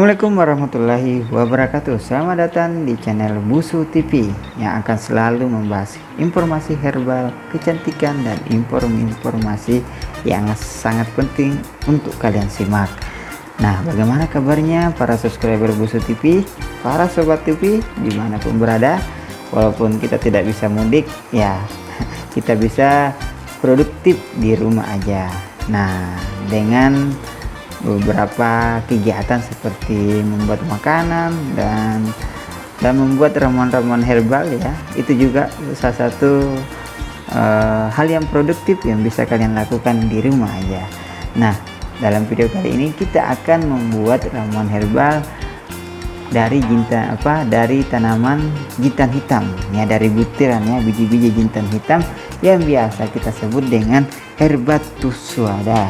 Assalamualaikum warahmatullahi wabarakatuh. Selamat datang di channel Busu TV yang akan selalu membahas informasi herbal, kecantikan, dan informasi yang sangat penting untuk kalian simak. Nah, bagaimana kabarnya para subscriber Busu TV, para sobat TV dimanapun berada? Walaupun kita tidak bisa mudik, ya kita bisa produktif di rumah aja. Nah, dengan beberapa kegiatan seperti membuat makanan dan membuat ramuan-ramuan herbal, ya itu juga salah satu hal yang produktif yang bisa kalian lakukan di rumah aja. Nah, dalam video kali ini kita akan membuat ramuan herbal dari dari tanaman jintan hitam, ya, dari butiran, ya, biji-biji jintan hitam yang biasa kita sebut dengan herbatus suada.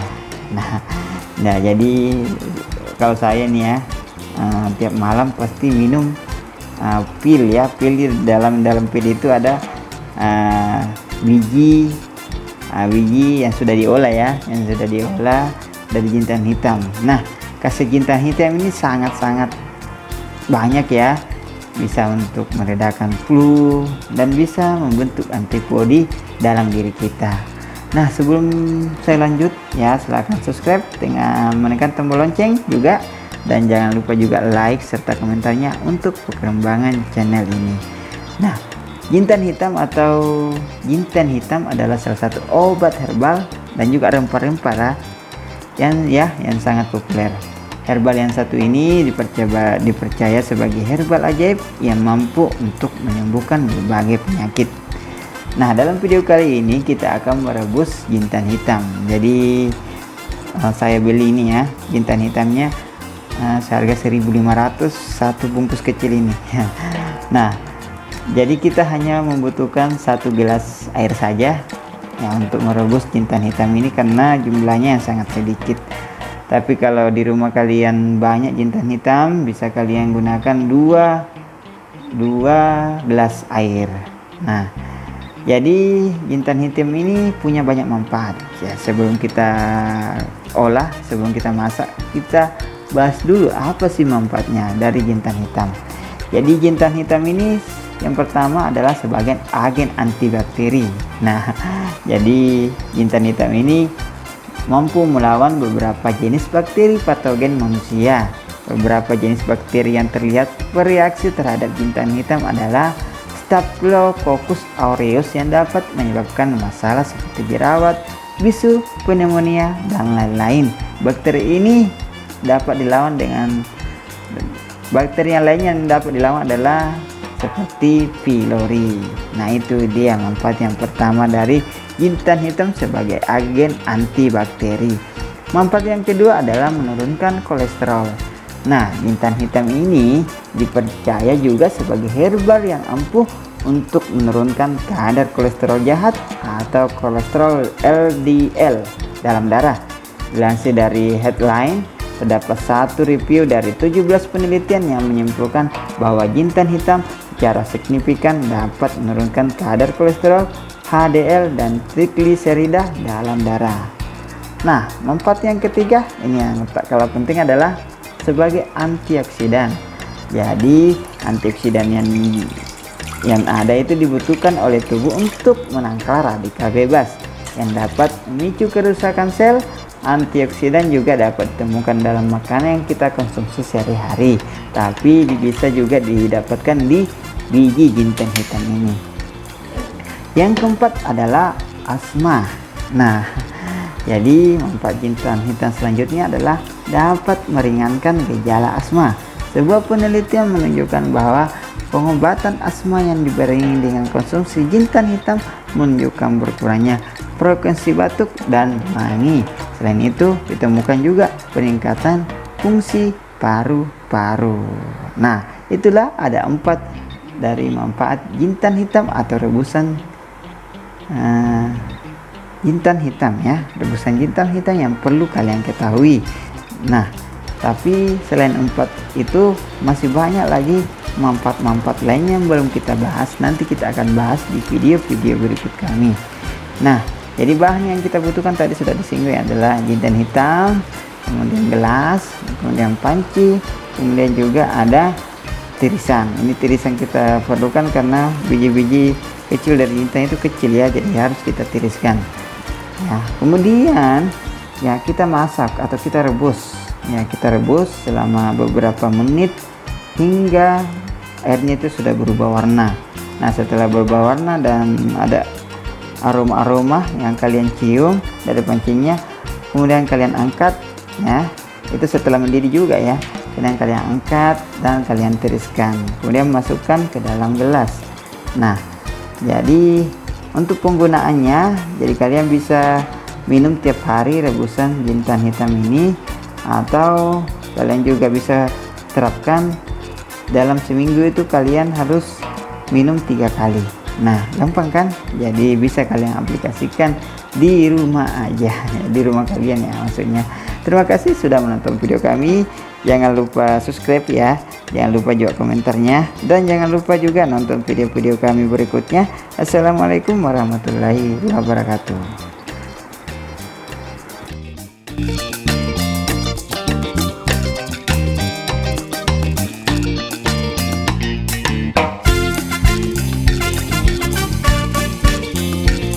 Nah, jadi kalau saya nih, ya, tiap malam pasti minum pil, ya, pil. Dalam pil itu ada biji yang sudah diolah, ya, yang sudah diolah dari jintan hitam. Nah, khasiat jintan hitam ini sangat-sangat banyak, ya, bisa untuk meredakan flu dan bisa membentuk antibodi dalam diri kita. Nah, sebelum saya lanjut, ya, silahkan subscribe dengan menekan tombol lonceng juga, dan jangan lupa juga like serta komentarnya untuk perkembangan channel ini. Nah, jintan hitam adalah salah satu obat herbal dan juga rempah-rempah yang sangat populer. Herbal yang satu ini dipercaya sebagai herbal ajaib yang mampu untuk menyembuhkan berbagai penyakit. Nah, dalam video kali ini kita akan merebus jintan hitam. Jadi saya beli ini, ya, jintan hitamnya seharga 1.500 satu bungkus kecil ini. Nah, jadi kita hanya membutuhkan 1 gelas air saja, ya, untuk merebus jintan hitam ini karena jumlahnya yang sangat sedikit. Tapi kalau di rumah kalian banyak jintan hitam, bisa kalian gunakan 2 gelas air. Nah, jadi jintan hitam ini punya banyak manfaat, ya. Sebelum kita olah, sebelum kita masak, kita bahas dulu apa sih manfaatnya dari jintan hitam. Jadi jintan hitam ini yang pertama adalah sebagai agen antibakteri. Nah, jadi jintan hitam ini mampu melawan beberapa jenis bakteri patogen manusia. Beberapa jenis bakteri yang terlihat bereaksi terhadap jintan hitam adalah Staphylococcus aureus yang dapat menyebabkan masalah seperti jerawat, bisu, pneumonia, dan lain-lain. Bakteri ini dapat dilawan dengan bakteri yang lain yang dapat dilawan adalah seperti pylori. Nah, itu dia manfaat yang pertama dari jintan hitam sebagai agen antibakteri. Manfaat yang kedua adalah menurunkan kolesterol. Nah, jintan hitam ini dipercaya juga sebagai herbal yang ampuh untuk menurunkan kadar kolesterol jahat atau kolesterol LDL dalam darah. Dilansir dari Headline, terdapat satu review dari 17 penelitian yang menyimpulkan bahwa jintan hitam secara signifikan dapat menurunkan kadar kolesterol, HDL, dan trigliserida dalam darah. Nah, manfaat yang ketiga ini yang tak kalah penting adalah sebagai antioksidan. Jadi antioksidan yang ada itu dibutuhkan oleh tubuh untuk menangkal radikal bebas yang dapat memicu kerusakan sel. Antioksidan juga dapat ditemukan dalam makanan yang kita konsumsi sehari-hari, tapi bisa juga didapatkan di biji jintan hitam ini. Yang keempat adalah asma. Nah, jadi manfaat jintan hitam selanjutnya adalah dapat meringankan gejala asma. Sebuah penelitian menunjukkan bahwa pengobatan asma yang dibarengi dengan konsumsi jintan hitam menunjukkan berkurangnya frekuensi batuk dan wangi. Selain itu, ditemukan juga peningkatan fungsi paru-paru. Nah, itulah ada 4 dari manfaat jintan hitam atau rebusan jintan hitam, ya, rebusan jintan hitam yang perlu kalian ketahui. Nah, tapi selain 4 itu masih banyak lagi manfaat-manfaat lainnya yang belum kita bahas. Nanti kita akan bahas di video-video berikut kami. Nah, jadi bahan yang kita butuhkan tadi sudah disinggung, adalah jintan hitam, kemudian gelas, kemudian panci, kemudian juga ada tirisan. Ini tirisan kita perlukan karena biji-biji kecil dari jintan itu kecil ya, jadi harus kita tiriskan ya. Kemudian ya kita masak atau kita rebus ya, kita rebus selama beberapa menit hingga airnya itu sudah berubah warna. Nah, setelah berubah warna dan ada aroma-aroma yang kalian cium dari pancinya, kemudian kalian angkat ya. Itu setelah mendidih juga ya, kemudian kalian angkat dan kalian tiriskan, kemudian masukkan ke dalam gelas. Nah, jadi untuk penggunaannya, jadi kalian bisa minum tiap hari rebusan jintan hitam ini, atau kalian juga bisa terapkan dalam seminggu itu kalian harus minum 3 kali. Nah, gampang kan? Jadi bisa kalian aplikasikan di rumah aja, di rumah kalian ya maksudnya. Terima kasih sudah menonton video kami. Jangan lupa subscribe ya, jangan lupa juga komentarnya, dan jangan lupa juga nonton video-video kami berikutnya. Assalamualaikum warahmatullahi wabarakatuh.